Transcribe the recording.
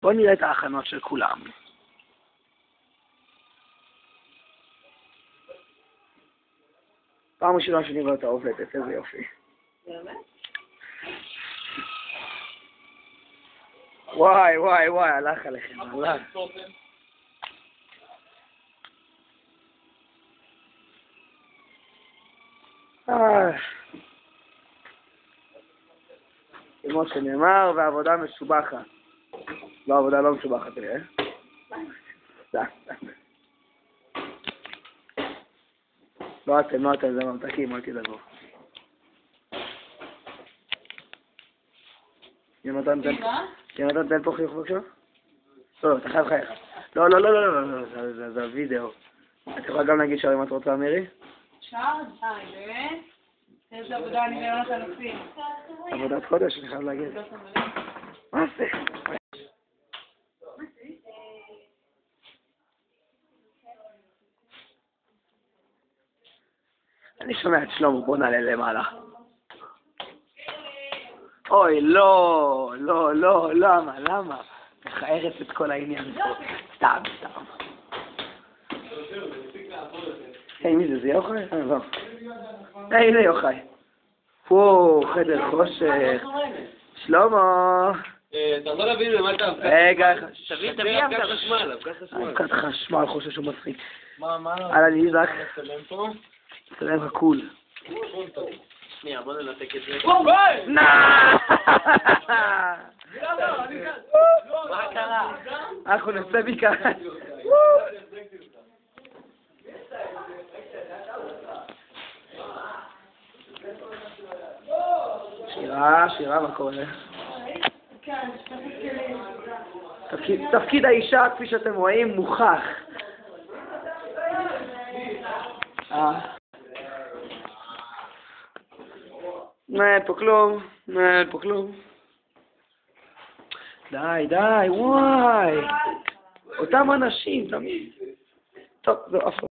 בואו נראה את ההכנות של כולם. פעם ראשונה שאני רואה את העובדת, איזה יופי. באמת? וואי, וואי, וואי, הלך עליכם, הלך. כמו שנאמר, ועבודה משובחת. לא, עבודה לא משובחת, תראה. לא אתם, זה ממתקים, אל תדאגו. יונתן, תן פה חיוך בבקשה. לא, אתה חייב חייך. לא, זה הווידאו. את יכולה גם להגיד אם את רוצה, מירי? אפשר? באמת? איזה עבודה אני מראות על עושים. עבודת חודש, אני חייב להגיד. מה זה? אני שומע את שלמה, בוא נעלה למעלה. אוי, לא, למה? מחיירת את כל העניין פה. סתם. היי, מי זה? זה יוחאי? לא. הנה יוחאי. פה, חדר חושך. שלמה. אתה יכול להבין למה אתה... רגע, תביא אבקת חשמל. אבקת חשמל, חושב שהוא מצחיק. מה? אהלן איזק. נצלם פה? נצלם הקול. שנייה, בוא ננתק את זה. מה קרה? אנחנו נצא מכאן. שירה, מה קורה? תפקיד האישה, כפי שאתם רואים, מוכח. אין פה כלום. די, וואי. אותם אנשים, תמיד. טוב, זהו, אף אחד.